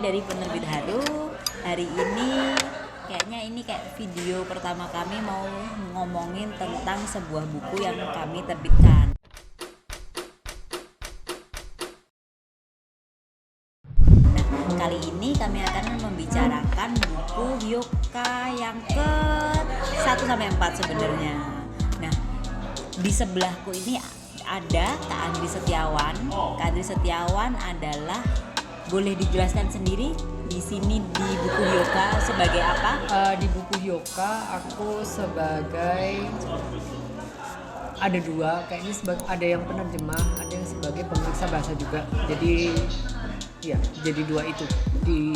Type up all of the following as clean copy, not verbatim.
dari Penerbit Haru. Hari ini kayaknya ini kayak video pertama kami mau ngomongin tentang sebuah buku yang kami terbitkan. Nah, kali ini kami akan membicarakan buku Hyouka yang ke 1-4 sebenarnya. Nah, di sebelahku ini ada Kak Andri Setiawan. Kak Andri Setiawan adalah, boleh dijelaskan sendiri di sini di buku Hyouka sebagai apa? Di buku Hyouka aku sebagai ada dua, kayaknya ada yang penerjemah, ada yang sebagai pemeriksa bahasa juga. Jadi ya, jadi dua itu di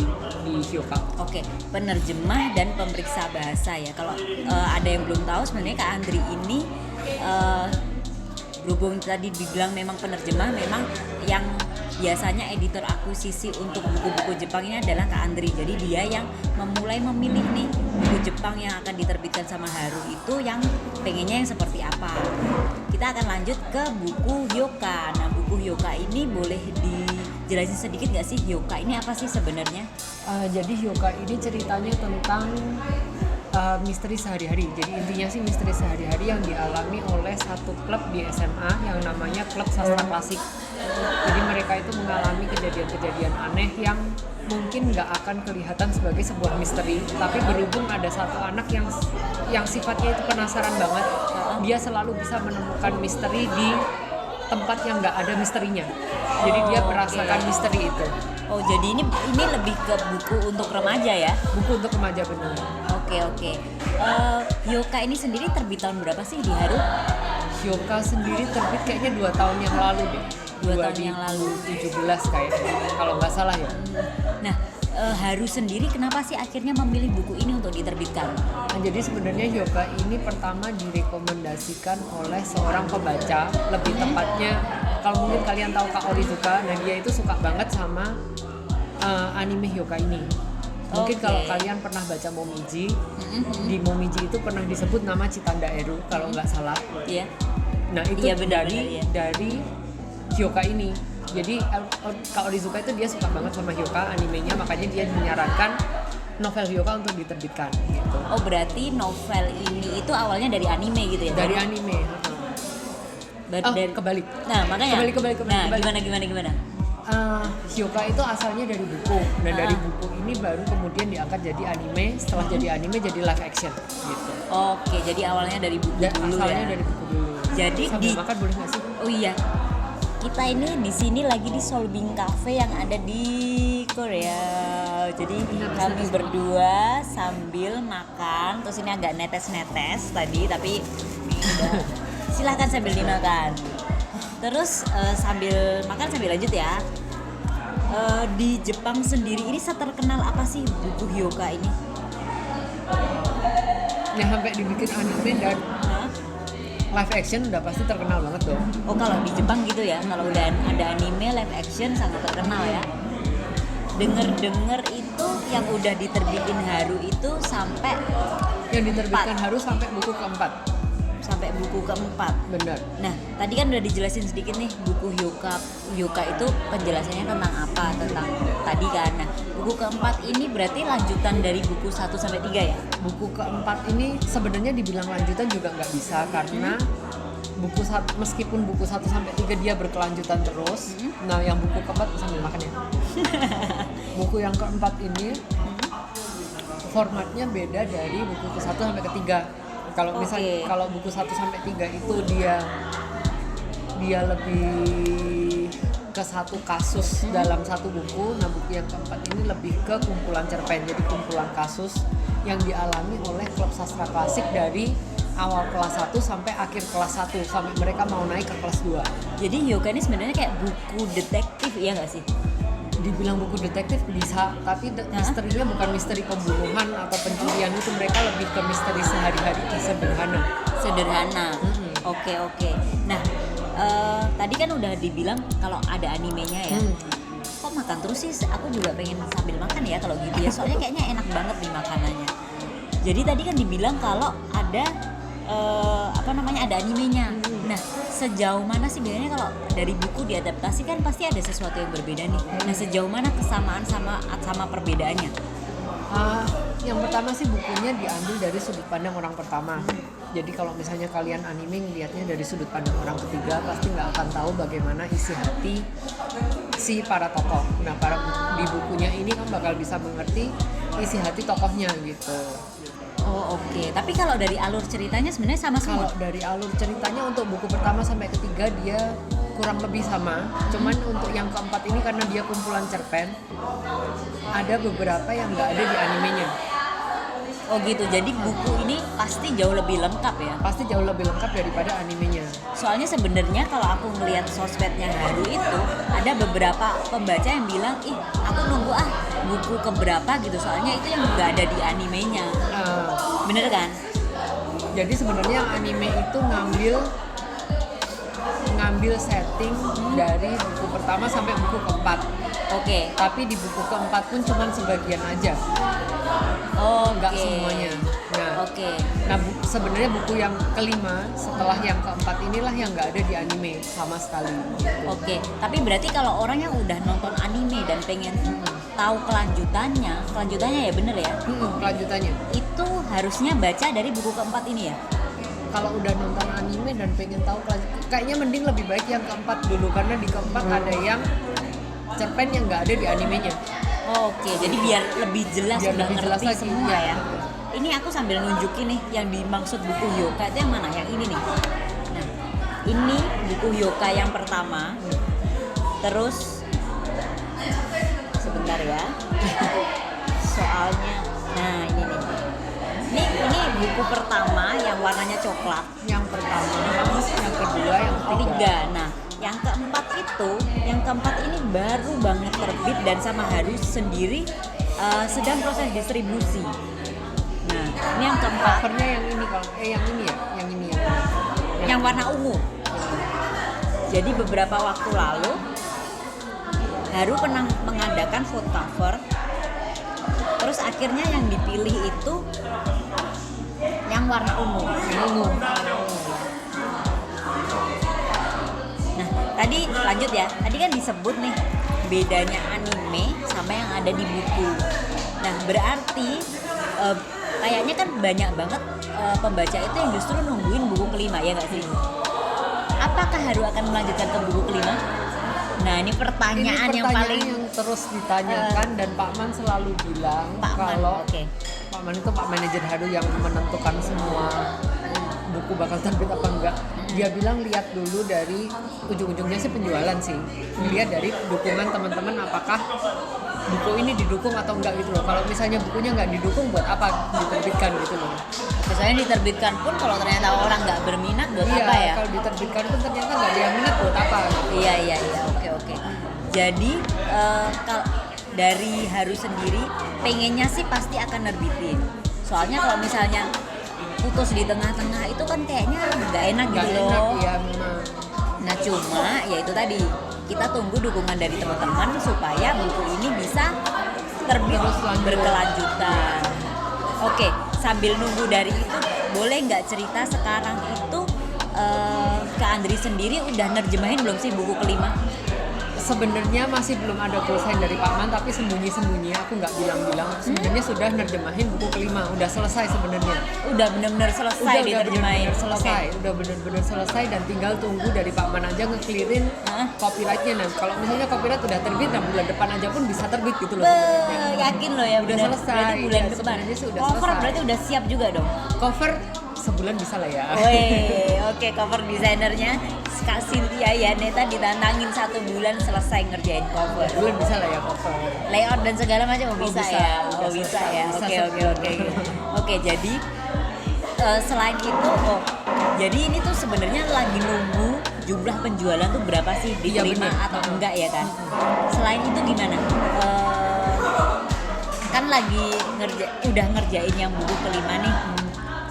Hyouka. Oke, penerjemah dan pemeriksa bahasa ya. Kalau ada yang belum tahu, sebenarnya Kak Andri ini berhubung tadi dibilang memang penerjemah, memang yang biasanya editor akuisisi untuk buku-buku Jepang ini adalah Kak Andri. Jadi dia yang memulai memilih nih buku Jepang yang akan diterbitkan sama Haru itu yang pengennya yang seperti apa. Kita akan lanjut ke buku Hyouka. Nah, buku Hyouka ini boleh dijelasin sedikit nggak sih Hyouka ini apa sih sebenarnya? Jadi Hyouka ini ceritanya tentang misteri sehari-hari. Jadi intinya sih misteri sehari-hari yang dialami oleh satu klub di SMA yang namanya Klub Sastra Klasik. Jadi mereka itu mengalami kejadian-kejadian aneh yang mungkin nggak akan kelihatan sebagai sebuah misteri, tapi berhubung ada satu anak yang sifatnya itu penasaran banget, dia selalu bisa menemukan misteri di tempat yang nggak ada misterinya. Jadi dia merasakan misteri itu. Oh, jadi ini lebih ke buku untuk remaja ya? Buku untuk remaja, benar. Oke. Hyouka ini sendiri terbit tahun berapa sih di Haru? Hyouka sendiri terbit kayaknya 2 tahun yang lalu deh. 2 tahun yang lalu. 2017 kayaknya, kalau nggak salah ya. Nah, Haru sendiri kenapa sih akhirnya memilih buku ini untuk diterbitkan? Nah, jadi sebenarnya Hyouka ini pertama direkomendasikan oleh seorang pembaca, lebih tepatnya kalau mungkin kalian tahu Kak Orizuka, nah dia itu suka banget sama anime Hyouka ini. Mungkin kalau kalian pernah baca Momiji, di Momiji itu pernah disebut nama Chitanda Eru kalau nggak salah. Iya. Nah itu Iya, benar, dari Hyouka ini. Jadi Kak Orizuka itu dia suka banget sama Hyouka animenya, makanya dia menyarankan novel Hyouka untuk diterbitkan gitu. Oh, berarti novel ini itu awalnya dari anime gitu ya? Dari anime. Kebalik. Nah, makanya. Kebalik. Nah, gimana? Hyouka itu asalnya dari buku. Nah, dari buku ini baru kemudian diangkat jadi anime. Setelah jadi anime jadi live action gitu. Oke, jadi awalnya dari buku dulu asalnya ya. dari buku dulu. Jadi sambil makan boleh nggak sih? Oh iya. Kita ini di sini lagi di Solbing Cafe yang ada di Korea. Jadi kami berdua sambil makan. Terus ini agak netes-netes tadi, tapi udah. Silahkan sambil dimakan. Terus sambil makan sambil lanjut ya. Di Jepang sendiri ini seterkenal apa sih buku Hyouka ini? Ya sampai dibikin anime dan live action udah pasti terkenal banget dong. Oh, kalau di Jepang gitu ya, kalau udah ada anime live action sangat terkenal ya. Dengar itu yang udah diterbitin Haru itu sampai yang diterbitkan Haru sampai buku keempat. Sampai buku keempat. Benar. Nah, tadi kan udah dijelasin sedikit nih buku Hyouka itu penjelasannya tentang apa, tentang tadi kan. Nah, buku keempat ini berarti lanjutan dari buku 1-3 ya? Buku keempat ini sebenarnya dibilang lanjutan juga nggak bisa karena meskipun buku 1-3 dia berkelanjutan terus. Nah, yang buku keempat sambil makan ya. Buku yang keempat ini formatnya beda dari buku ke-1-3. Kalau misalnya kalau buku 1-3 itu dia lebih ke satu kasus dalam satu buku. Nah, buku yang keempat ini lebih ke kumpulan cerpen, jadi kumpulan kasus yang dialami oleh klub sastra klasik dari awal kelas 1 sampai akhir kelas 1 sampai mereka mau naik ke kelas 2. Jadi Hyouka ini sebenarnya kayak buku detektif, iya nggak sih? Dibilang buku detektif bisa, tapi misterinya bukan misteri pembunuhan atau pencurian, itu mereka lebih ke misteri sehari-hari sederhana. Oke. Nah, tadi kan udah dibilang kalau ada animenya ya. Kok makan terus sih? Aku juga pengen sambil makan ya kalau gitu ya. Soalnya kayaknya enak banget nih makanannya. Jadi tadi kan dibilang kalau ada ada animenya. Nah, sejauh mana sih biasanya kalau dari buku diadaptasi kan pasti ada sesuatu yang berbeda nih. Nah, sejauh mana kesamaan sama perbedaannya? Yang pertama sih bukunya diambil dari sudut pandang orang pertama. Jadi kalau misalnya kalian anime lihatnya dari sudut pandang orang ketiga, pasti nggak akan tahu bagaimana isi hati si para tokoh. Nah, di bukunya ini kan bakal bisa mengerti isi hati tokohnya gitu. Oh, oke. Tapi kalau dari alur ceritanya sebenarnya sama semua. Kalau dari alur ceritanya untuk buku pertama sampai ketiga dia kurang lebih sama. Cuman untuk yang keempat ini karena dia kumpulan cerpen, ada beberapa yang nggak ada di animenya. Oh gitu. Jadi buku ini pasti jauh lebih lengkap ya. Pasti jauh lebih lengkap daripada animenya. Soalnya sebenarnya kalau aku ngelihat sosmednya Haru itu ada beberapa pembaca yang bilang, ih aku nunggu buku keberapa gitu. Soalnya itu yang nggak ada di animenya. Bener kan? Jadi sebenarnya anime itu ngambil setting dari buku pertama sampai buku keempat. Oke. Tapi di buku keempat pun cuma sebagian aja. Oh, nggak semuanya. Nah, nah sebenarnya buku yang kelima setelah yang keempat inilah yang nggak ada di anime sama sekali. Oke. Tapi berarti kalau orang yang udah nonton anime dan pengen tahu kelanjutannya ya bener ya? Kelanjutannya. Itu harusnya baca dari buku keempat ini ya? Kalau udah nonton anime dan pengen tahu kayaknya mending lebih baik yang keempat dulu karena di keempat ada yang cerpen yang nggak ada di animenya. Oh, oke. Jadi biar lebih jelas, udah ngerti lagi, semua ya. Ini aku sambil nunjukin nih yang dimaksud buku Yoka itu yang mana? Yang ini nih. Nah, ini buku Yoka yang pertama. Terus sebentar ya. Soalnya, nah ini nih. Ini buku pertama yang warnanya coklat. Yang pertama, yang kedua, yang ketiga. Nah, yang keempat ini baru banget terbit dan sama Haru sendiri sedang proses distribusi. Nah, ini yang keempat. Covernya yang ini yang ini ya, yang warna ungu. Jadi beberapa waktu lalu Haru pernah mengadakan vote cover. Terus akhirnya yang dipilih itu yang warna ungu. Nah, tadi lanjut ya. Tadi kan disebut nih bedanya anime sama yang ada di buku. Nah, berarti kayaknya kan banyak banget pembaca itu yang justru nungguin buku kelima, ya nggak sih? Apakah Haru akan melanjutkan ke buku kelima? Nah, ini pertanyaan yang paling yang terus ditanyakan dan Pak Man selalu bilang kalau Pak Man itu Pak manajer Haru yang menentukan semua buku bakal terbit apa enggak. Dia bilang lihat dulu dari ujung-ujungnya sih penjualan sih. Lihat dari dukungan teman-teman apakah buku ini didukung atau enggak gitu loh. Kalau misalnya bukunya enggak didukung, buat apa diterbitkan gitu loh. Misalnya diterbitkan pun kalau ternyata orang nggak berminat buat apa ya? Kalau diterbitkan pun ternyata nggak ada yang minat buat apa? Iya, oke. Jadi kalau dari Haru sendiri pengennya sih pasti akan nerbitin. Soalnya kalau misalnya putus di tengah-tengah itu kan kayaknya nggak enak gitu loh. Iya, memang. Nah cuma ya itu tadi kita tunggu dukungan dari teman-teman supaya buku ini bisa terbit berkelanjutan. Oke, sambil nunggu dari itu boleh nggak cerita sekarang itu Kak Andri sendiri udah nerjemahin belum sih buku kelima? Sebenarnya masih belum ada pulsa dari Pak Man, tapi sembunyi-sembunyi aku nggak bilang-bilang. Sebenarnya sudah nerjemahin buku kelima, udah selesai sebenarnya. Udah benar-benar selesai diterjemahin. Udah benar-benar selesai dan tinggal tunggu dari Pak Man aja ngeklirin copyrightnya. Nah, kalau misalnya copyright udah terbit, dan bulan depan aja pun bisa terbit gitu loh. Yakin loh ya udah selesai. Berarti bulan ya, depan. Sudah cover selesai. Berarti udah siap juga dong. Cover sebulan bisa lah ya. Oke, cover desainernya Kak Cynthia Yaneta ditantangin 1 bulan selesai ngerjain cover. Bulan bisa lah ya cover. Layout dan segala macam bisa ya. Bisa ya. Oke, jadi selain itu jadi ini tuh sebenarnya lagi nunggu jumlah penjualan tuh berapa sih diterima atau enggak ya kan. Selain itu gimana? Kan lagi udah ngerjain yang buku kelima nih.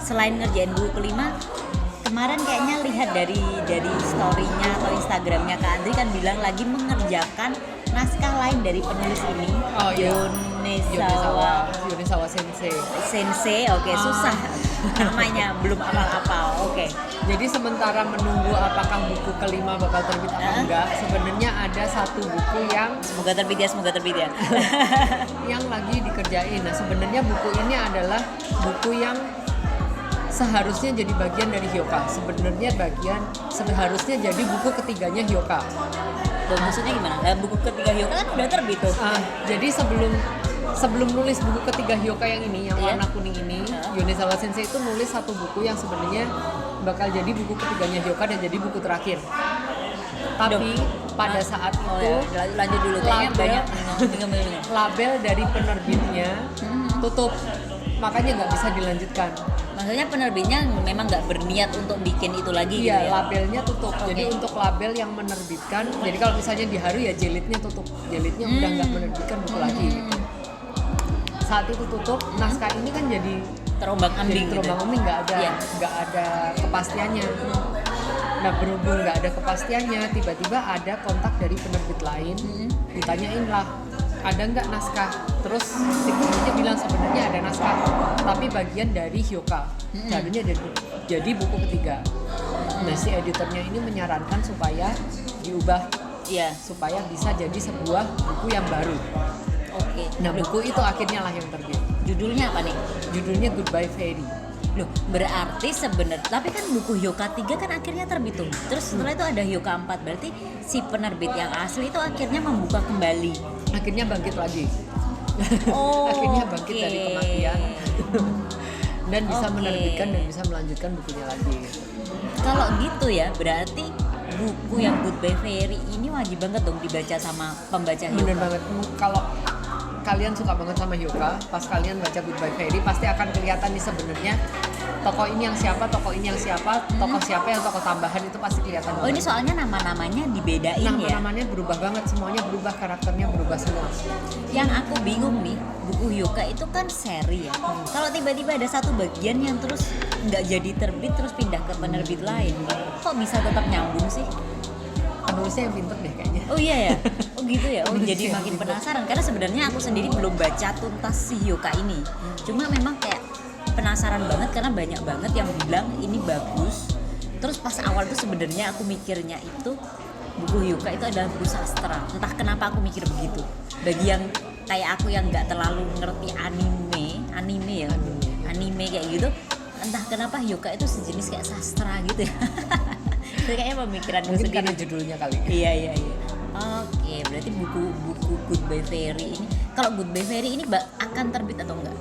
Selain ngerjain buku kelima, kemarin kayaknya lihat dari story-nya atau Instagram-nya Kak Andri kan bilang lagi mengerjakan naskah lain dari penulis ini, Oh, iya. Yonezawa Sensei. Sensei. Oke, susah namanya, belum apal-apal. Oke. Jadi sementara menunggu apakah buku kelima bakal terbit apa enggak, sebenarnya ada satu buku yang Semoga terbit ya. yang lagi dikerjain. Nah, sebenarnya buku ini adalah buku yang seharusnya jadi bagian dari Hyoka. Seharusnya jadi buku ketiganya Hyoka. Tuh, maksudnya gimana? Nah, buku ketiga Hyoka kan udah terbit tuh. Jadi sebelum nulis buku ketiga Hyoka yang ini, yang warna kuning ini, Yonezawa Sensei itu nulis satu buku yang sebenarnya bakal jadi buku ketiganya Hyoka dan jadi buku terakhir. Tapi pada saat itu lanjut dulu, kayaknya banyak bingung. label dari penerbitnya tutup, makanya nggak bisa dilanjutkan. Maksudnya penerbitnya memang nggak berniat untuk bikin itu lagi gitu Iya, ya? labelnya tutup. Jadi untuk label yang menerbitkan, jadi kalau misalnya di Haru ya jilidnya tutup, jilidnya udah nggak menerbitkan buku lagi. Gitu. Saat itu tutup, naskah ini kan jadi Terombang-ambing gitu. terombang-ambing, nggak Iya. ada kepastiannya. Nah, berhubung nggak ada kepastiannya, tiba-tiba ada kontak dari penerbit lain, ditanyain lah, ada nggak naskah? Terus si penerbitnya bilang sebenarnya ada naskah, tapi bagian dari Hyoka, seharusnya jadi buku ketiga. Nah, si editornya ini menyarankan supaya diubah, Iya. supaya bisa jadi sebuah buku yang baru. Oke. Nah, buku itu akhirnya lah yang terbit. Judulnya apa nih? Judulnya Goodbye Fairy. Loh, berarti sebenarnya, tapi kan buku Hyoka 3 kan akhirnya terbit tuh. Terus setelah itu ada Hyoka 4, berarti si penerbit yang asli itu akhirnya membuka kembali. Akhirnya bangkit lagi. Oh, Akhirnya bangkit dari kematian dan bisa Oke. menerbitkan dan bisa melanjutkan bukunya lagi. Kalau gitu ya, berarti buku yang Goodbye Fairy ini wajib banget dong dibaca sama pembaca Bener Hyoka. banget. Kalau kalian suka banget sama Hyoka, pas kalian baca Goodbye Fairy pasti akan kelihatan nih sebenarnya tokoh ini yang siapa, tokoh ini yang siapa, tokoh siapa yang tokoh tambahan itu pasti kelihatan. Oh, ini banget. soalnya nama-namanya dibedain ya. Nama-namanya berubah banget, semuanya berubah, karakternya berubah semua. Yang aku bingung nih, buku Hyoka itu kan seri ya. Kalau tiba-tiba ada satu bagian yang terus nggak jadi terbit terus pindah ke penerbit lain, kok bisa tetap nyambung sih? Penulisnya yang pinter deh kayaknya. Oh iya ya, oh gitu ya. Oh, Penulisnya jadi yang makin pinter. penasaran karena sebenarnya aku sendiri belum baca tuntas si Hyoka ini. Cuma memang kayak penasaran banget karena banyak banget yang bilang ini bagus. Terus pas awal tuh sebenarnya aku mikirnya itu buku Hyoka itu adalah buku sastra. Entah kenapa aku mikir begitu. Bagi yang kayak aku yang nggak terlalu ngerti anime kayak gitu, entah kenapa Hyoka itu sejenis kayak sastra gitu ya. Itu kayaknya pemikiran Mungkin sendiri. karena judulnya kali. Iya. Oke, berarti buku Goodbye Fairy ini, kalau Goodbye Fairy ini akan terbit atau enggak?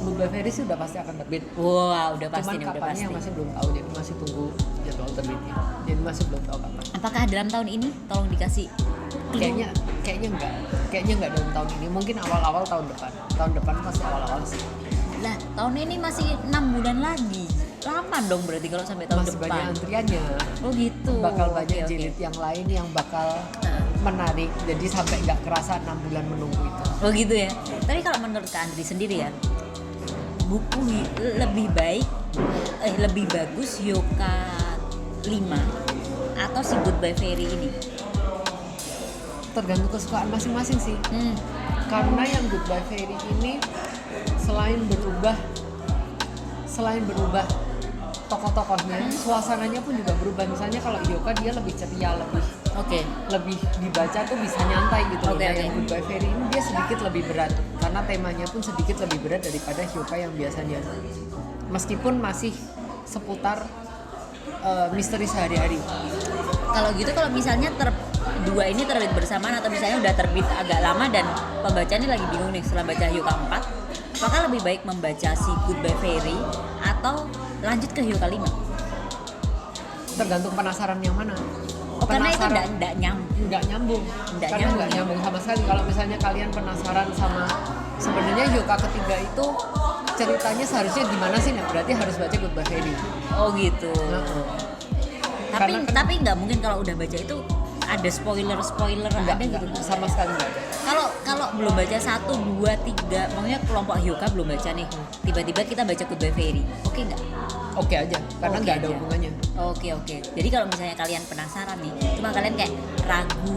Goodbye Fairy sih udah pasti akan terbit. Wah, udah pasti Cuman nih, udah kapannya pasti. yang masih belum tahu, jadi masih tunggu jadwal terbitnya. Jadi masih belum tahu kapan. Apakah dalam tahun ini? Tolong dikasih. Kayaknya enggak dalam tahun ini. Mungkin awal-awal tahun depan. Tahun depan masih awal-awal sih. Lah, tahun ini masih 6 bulan lagi. Lama dong berarti kalau sampai tahun Masih depan. banyak antriannya. Oh gitu. Bakal banyak Oke. jilid yang lain yang bakal Nah. menarik. Jadi sampai nggak kerasa 6 bulan menunggu itu. Oh gitu ya. Tapi kalau menurut Kak Andri sendiri ya, buku lebih bagus Hyoka 5 atau si Goodbye Fairy ini? Tergantung kesukaan masing-masing sih. Karena yang Goodbye Fairy ini selain berubah tokoh-tokohnya, suasananya pun juga berubah. Misalnya kalau Hyoka dia lebih ceria, Oke. lebih dibaca tuh bisa nyantai gitu. Oke, Nah, oke. yang Goodbye Fairy ini dia sedikit lebih berat karena temanya pun sedikit lebih berat daripada Hyoka yang biasanya. Meskipun masih seputar misteri sehari-hari. Kalau gitu, kalau misalnya dua ini terbit bersamaan atau misalnya udah terbit agak lama dan pembaca ini lagi bingung nih setelah baca Hyoka 4, apakah lebih baik membaca si Goodbye Fairy atau lanjut ke Hyoka 5? Tergantung penasaran yang mana. Oh, karena itu nggak nyambung. nggak nyambung. Nggak Karena nyambung. nggak nyambung sama sekali. Kalau misalnya kalian penasaran sama sebenarnya Hyoka ketiga itu ceritanya seharusnya gimana sih, nah berarti harus baca Goodbye Fairy. Oh gitu. Karena kan- Tapi nggak mungkin kalau udah baca itu ada spoiler Enggak, ada gitu. sama sekali enggak ada. Kalau belum baca 1, 2, 3, maksudnya kelompok Hyoka belum baca nih, tiba-tiba kita baca Goodbye Fairy, oke nggak? Oke aja, karena Oke nggak ada aja. hubungannya. Oke. Jadi kalau misalnya kalian penasaran nih, cuma kalian kayak ragu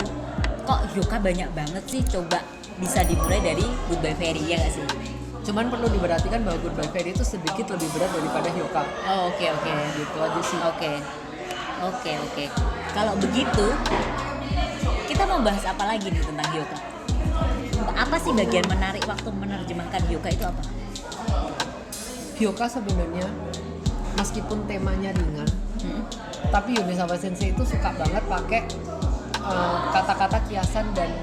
kok yoga banyak banget sih, coba bisa dimulai dari Goodbye Fairy, ya nggak sih? Cuman perlu diperhatikan bahwa Goodbye Fairy itu sedikit lebih berat daripada Hyoka. Oh, oke. Gitu aja sih. Oke. Kalau begitu, kita mau bahas apa lagi nih tentang yoga? Apa sih bagian menarik waktu menerjemahkan yoga itu apa? Hyoka sebenarnya meskipun temanya ringan, tapi Yonezawa Sensei itu suka banget pakai kata-kata kiasan dan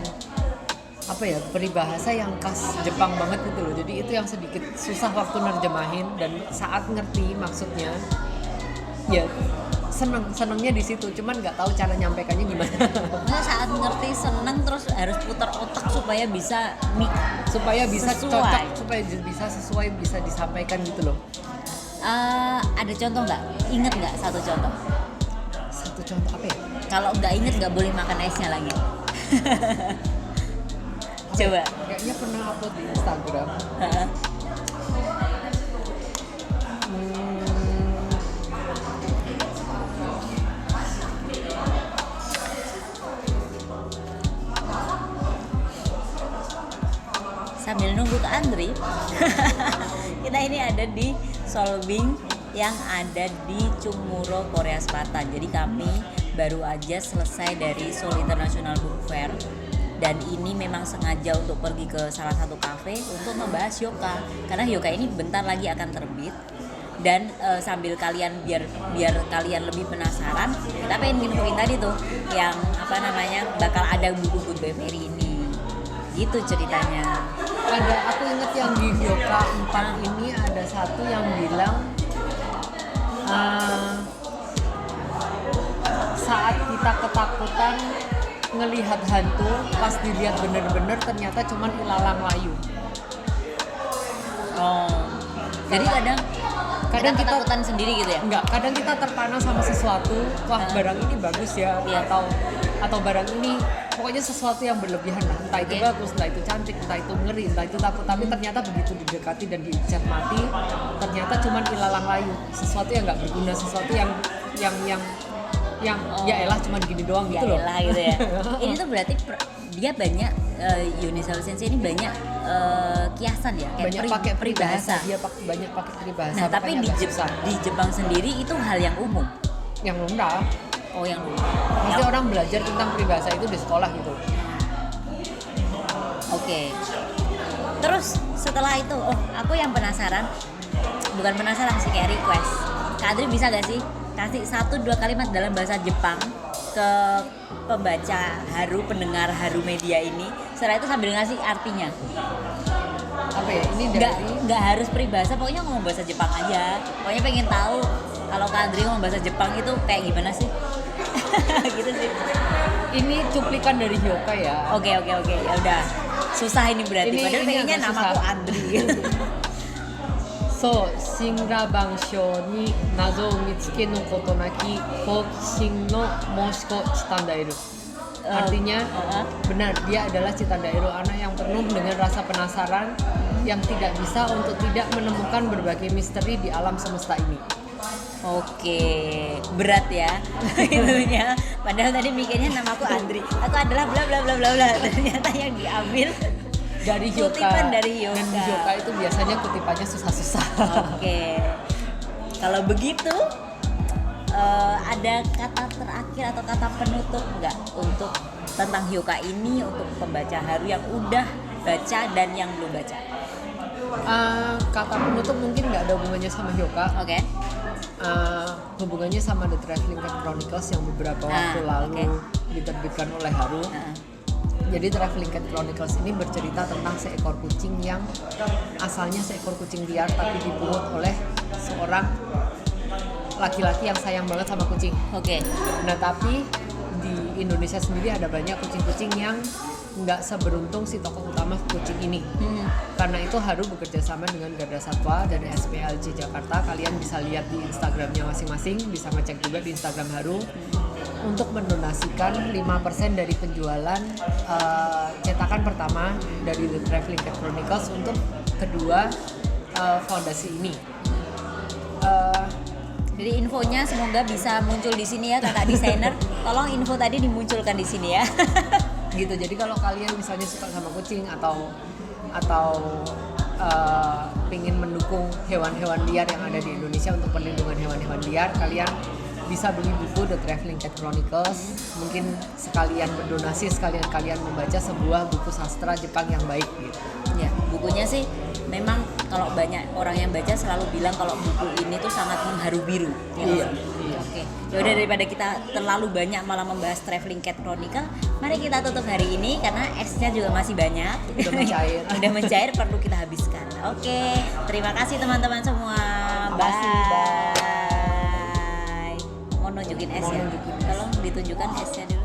apa ya, peribahasa yang khas Jepang banget gitu loh. Jadi itu yang sedikit susah waktu nerjemahin, dan saat ngerti maksudnya ya senengnya di situ, cuman nggak tahu cara nyampaikannya gimana. Maksudnya saat ngerti seneng terus harus putar otak supaya bisa supaya bisa sesuai. cocok, supaya bisa sesuai, bisa disampaikan gitu loh. Ada contoh nggak? Ingat nggak satu contoh? Satu contoh apa ya? Kalau nggak inget nggak boleh makan esnya lagi. Coba. Kayaknya pernah upload di Instagram. Sambil nunggu ke Andri, kita ini ada di Solbing yang ada di Chungmuro, Korea Selatan. Jadi kami baru aja selesai dari Seoul International Book Fair, dan ini memang sengaja untuk pergi ke salah satu kafe untuk membahas yoga, karena yoga ini bentar lagi akan terbit. Dan sambil kalian biar kalian lebih penasaran, kita pengen infoin tadi tuh yang apa namanya bakal ada buku Goodbye Fairy ini. Gitu ceritanya. Aku inget yang di Hyoka 4 ini ada satu yang bilang saat kita ketakutan ngelihat hantu, pas dilihat bener-bener ternyata cuman ilalang layu. Jadi kadang kita ketakutan sendiri gitu ya? Enggak, kadang kita terpana sama sesuatu, wah barang ini bagus ya, Iya. atau barang ini pokoknya sesuatu yang berlebihan lah, entah itu bagus, entah itu cantik, entah itu ngeri, entah itu takut, tapi ternyata begitu didekati dan diikat mati, ternyata cuman ilalang layu, sesuatu yang nggak berguna, sesuatu yang ya elah cuman gini doang gitu loh. Ya gitu ya. Ini tuh berarti dia banyak Yonezawa Sensei ini banyak kiasan ya, kayak Banyak pakai peribahasa. Dia banyak pakai peribahasa. Nah, tapi makanya di agak susah. Jepang sendiri itu hal yang umum. Yang lumrah. Oh, yang umum. Pasti orang belajar tentang peribahasa itu di sekolah gitu. Oke. Terus setelah itu, aku yang bukan penasaran sih, kayak request. Kak Adri bisa gak sih kasih 1-2 kalimat dalam bahasa Jepang ke pembaca pendengar Haru Media ini, setelah itu sambil ngasih artinya. Apa ya? Ini dari Nggak harus peribahasa, pokoknya ngomong bahasa Jepang aja. Pokoknya pengen tahu kalau Kak Andri ngomong bahasa Jepang itu kayak gimana sih? Gitu sih. ini cuplikan dari Hyoka ya. Oke. Ya udah. Susah ini berarti. Padahal pengennya agak namaku susah. Andri. So, Shinra Bangsho ni nazo o mitsuke no koto naki Hokushin no Moshiko Chitandairu. Artinya, benar, dia adalah Chitandairu, anak yang penuh dengan rasa penasaran yang tidak bisa untuk tidak menemukan berbagai misteri di alam semesta ini. Oke, berat ya itunya. Padahal tadi mikirnya namaku Andri. Aku adalah bla bla bla bla bla. Ternyata yang diambil Dari Hyoka. kutipan dari Hyoka. Dan Hyoka itu biasanya kutipannya susah-susah. Oke. Kalau begitu ada kata terakhir atau kata penutup nggak untuk tentang Hyoka ini untuk pembaca Haru yang udah baca dan yang belum baca? Kata penutup mungkin nggak ada hubungannya sama Hyoka. Oke. Hubungannya sama The Traveling Cat Chronicles yang beberapa waktu lalu diterbitkan oleh Haru. Jadi Traveling Cat Chronicles ini bercerita tentang seekor kucing yang asalnya seekor kucing liar tapi dipungut oleh seorang laki-laki yang sayang banget sama kucing. Oke. Nah, tapi di Indonesia sendiri ada banyak kucing-kucing yang nggak seberuntung si tokoh utama kucing ini. Karena itu Haru bekerja sama dengan Garda Satwa dari SPLC Jakarta. Kalian bisa lihat di Instagramnya masing-masing, bisa ngecek juga di Instagram Haru, untuk mendonasikan 5% dari penjualan cetakan pertama dari The Traveling Cat Chronicles untuk kedua fondasi ini. Jadi infonya semoga bisa muncul di sini ya kakak desainer. Tolong info tadi dimunculkan di sini ya. gitu. Jadi kalau kalian misalnya suka sama kucing atau ingin mendukung hewan-hewan liar yang ada di Indonesia untuk perlindungan hewan-hewan liar, kalian bisa beli buku The Traveling Cat Chronicles. Mungkin sekalian berdonasi, sekalian kalian membaca sebuah buku sastra Jepang yang baik gitu. Ya, bukunya sih memang kalau banyak orang yang baca selalu bilang kalau buku ini tuh sangat mengharu biru. Iya. Oke. Ya udah, daripada kita terlalu banyak malah membahas Traveling Cat Chronicle, mari kita tutup hari ini karena esnya juga masih banyak. Udah mencair. Udah mencair, perlu kita habiskan. Oke. Terima kasih teman-teman semua. Makasih, Bye. Mau nunjukin es ya? Mau nunjukin es. Tolong ditunjukkan esnya dulu.